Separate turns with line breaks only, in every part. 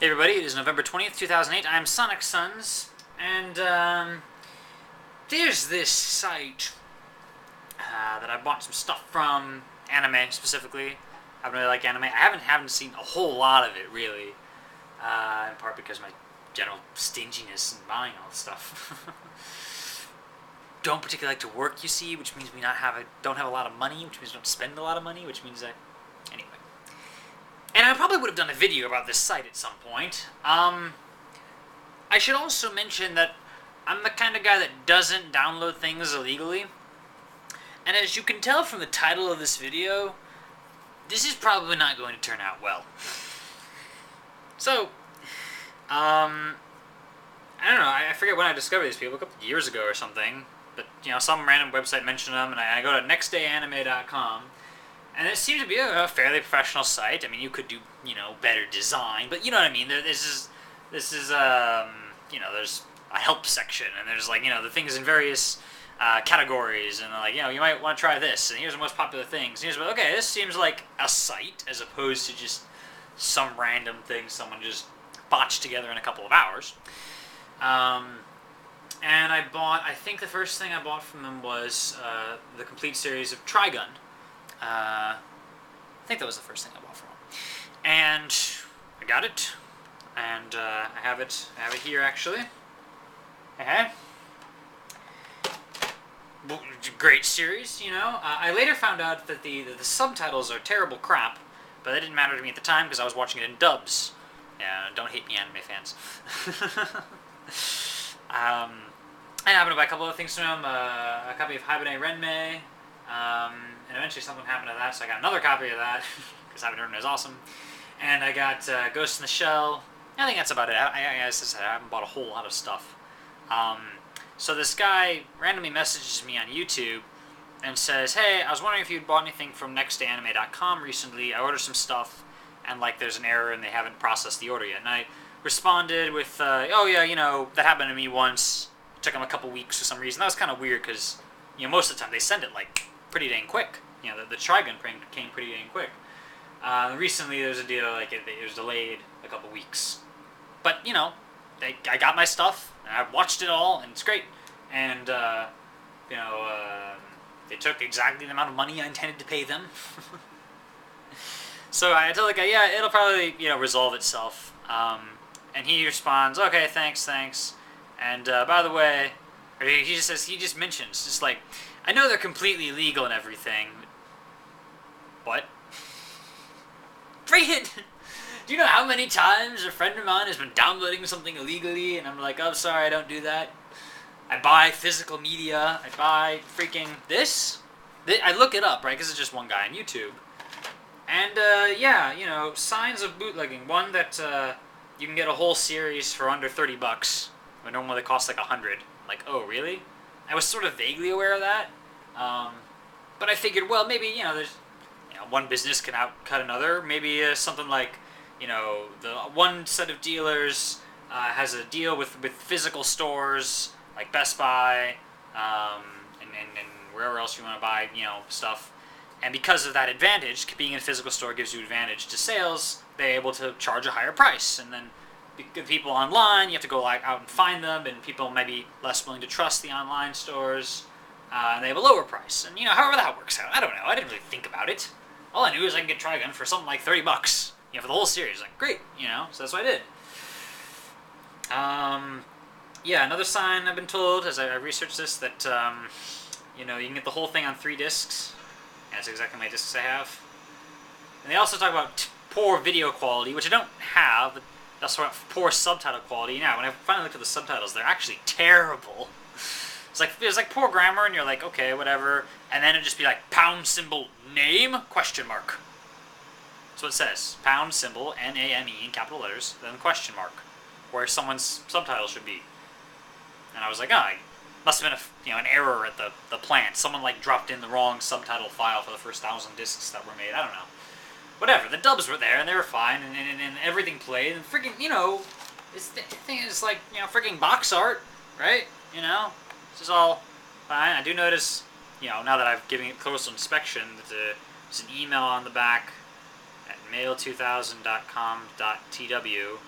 Hey everybody, it is November 20th, 2008. I'm Sonic Sons, and there's this site that I bought some stuff from, anime specifically. I don't really like anime. I haven't seen a whole lot of it, really, in part because of my general stinginess in buying all this stuff. Don't particularly like to work, you see, which means we don't have a lot of money, which means we don't spend a lot of money, which means that... Anyway. And I probably would have done a video about this site at some point. I should also mention that I'm the kind of guy that doesn't download things illegally. And as you can tell from the title of this video, this is probably not going to turn out well. So, I don't know, I forget when I discovered these people, a couple of years ago or something. But, you know, some random website mentioned them, and I go to nextdayanime.com. And it seems to be a fairly professional site. I mean, you could do, you know, better design, but you know what I mean. This is you know, there's a help section, and there's, like, you know, the things in various categories, and like, you know, you might want to try this, and here's the most popular things. And here's, okay, this seems like a site as opposed to just some random thing someone just botched together in a couple of hours. And I think the first thing I bought from them was the complete series of Trigun. I think that was the first thing I bought from them. And I got it, and I have it here actually. Great series, you know. I later found out that the subtitles are terrible crap, but that didn't matter to me at the time because I was watching it in dubs. Yeah, don't hate me, anime fans. I happened to buy a couple of things from him. A copy of Hibernate Renmei. And eventually something happened to that, so I got another copy of that, because Hibernate Renmei is awesome. And I got Ghost in the Shell. I think that's about it. As I said, I haven't bought a whole lot of stuff. So this guy randomly messages me on YouTube and says, hey, I was wondering if you'd bought anything from nextdayanime.com recently. I ordered some stuff, and like there's an error and they haven't processed the order yet. And I responded with, oh yeah, you know, that happened to me once. It took them a couple weeks for some reason. That was kind of weird because, you know, most of the time they send it like pretty dang quick. You know, the Trigun came pretty dang quick. Recently there was a deal, like it was delayed a couple weeks. But, you know, I got my stuff, and I watched it all, and it's great. And, you know, they took exactly the amount of money I intended to pay them. So I tell the guy, yeah, it'll probably, you know, resolve itself. And he responds, okay, thanks. And by the way, or he just mentions, just like, I know they're completely legal and everything. What? Bring it! Do you know how many times a friend of mine has been downloading something illegally, and I'm like, oh, sorry, I don't do that. I buy physical media. I buy freaking this. I look it up, right, because it's just one guy on YouTube. And, yeah, you know, signs of bootlegging. One that you can get a whole series for under $30, when normally they cost like $100. Like, oh, really? I was sort of vaguely aware of that. But I figured, well, maybe, you know, there's, you know, one business can outcut another. Maybe something like, you know, the one set of dealers has a deal with physical stores like Best Buy, and wherever else you want to buy, you know, stuff. And because of that advantage, being in a physical store gives you advantage to sales. They're able to charge a higher price, and then the people online, you have to go like out and find them, and people might be less willing to trust the online stores, and they have a lower price. And, you know, however that works out, I don't know. I didn't really think about it. All I knew is I can get Trigun for something like $30, you know, for the whole series. Like, great, you know, so that's what I did. Yeah, another sign I've been told as I researched this that, you know, you can get the whole thing on 3 discs. And that's exactly how many discs I have. And they also talk about poor video quality, which I don't have, but that's sort of poor subtitle quality. Now, when I finally looked at the subtitles, they're actually terrible. It's like poor grammar, and you're like, okay, whatever. And then it'd just be like, $name? Question mark. That's what it says. $NAME in capital letters, then question mark, where someone's subtitle should be. And I was like, oh, must have been an error at the plant. Someone like dropped in the wrong subtitle file for the first 1,000 discs that were made. I don't know. Whatever. The dubs were there and they were fine, and everything played. And freaking, you know, this thing is like, you know, freaking box art, right? You know, this is all fine. I do notice, you know, now that I've given it close inspection, that there's an email on the back at mail2000.com.tw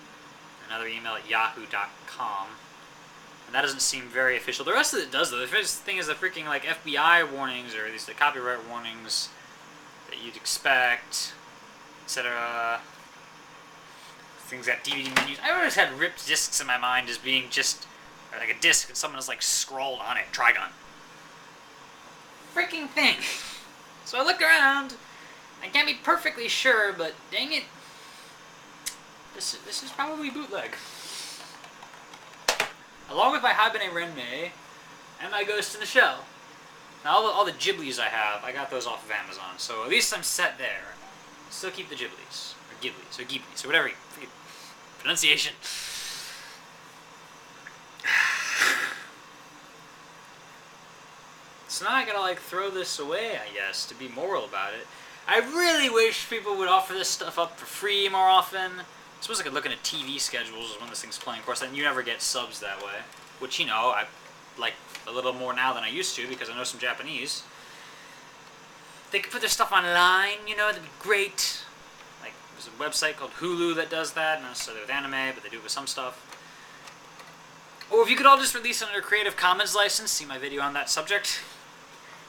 another email at yahoo.com. And that doesn't seem very official. The rest of it does, though. The first thing is the freaking, like, FBI warnings, or at least the copyright warnings that you'd expect, etc. Things got DVD menus. I always had ripped discs in my mind as being just like a disc and someone has like scrolled on it. Trigon. Freaking thing. So I look around. I can't be perfectly sure, but dang it, this is probably bootleg. Along with my Habane Renmei and my Ghost in the Shell. Now all the Ghiblies I have, I got those off of Amazon, so at least I'm set there. Still keep the Ghiblies. Or Ghiblies, or Ghiblies, or whatever. Pronunciation. So now I gotta like throw this away, I guess, to be moral about it. I really wish people would offer this stuff up for free more often. I suppose I could look into TV schedules when this thing's playing. Of course, then you never get subs that way. Which, you know, I like a little more now than I used to because I know some Japanese. They could put their stuff online, you know, that'd be great. Like, there's a website called Hulu that does that, not necessarily with anime, but they do it with some stuff. Or if you could all just release it under a Creative Commons license, see my video on that subject,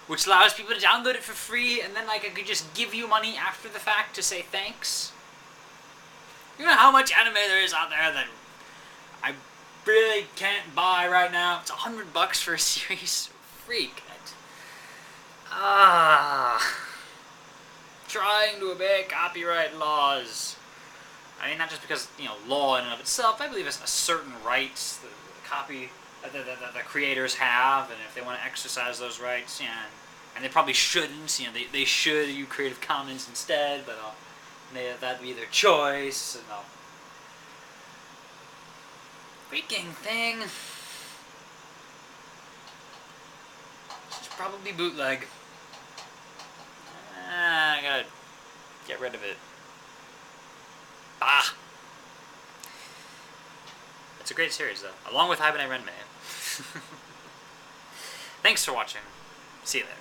which allows people to download it for free, and then like I could just give you money after the fact to say thanks. You know how much anime there is out there that I really can't buy right now? It's $100 for a series. Freak. Trying to obey copyright laws. I mean, not just because, you know, law in and of itself. I believe it's a certain rights that the creators have, and if they want to exercise those rights, yeah, and they probably shouldn't. You know, they should use Creative Commons instead, but that'd be their choice. And freaking thing. It's probably bootleg. I gotta get rid of it. It's a great series, though, along with Habane Renmei. Thanks for watching. See you later.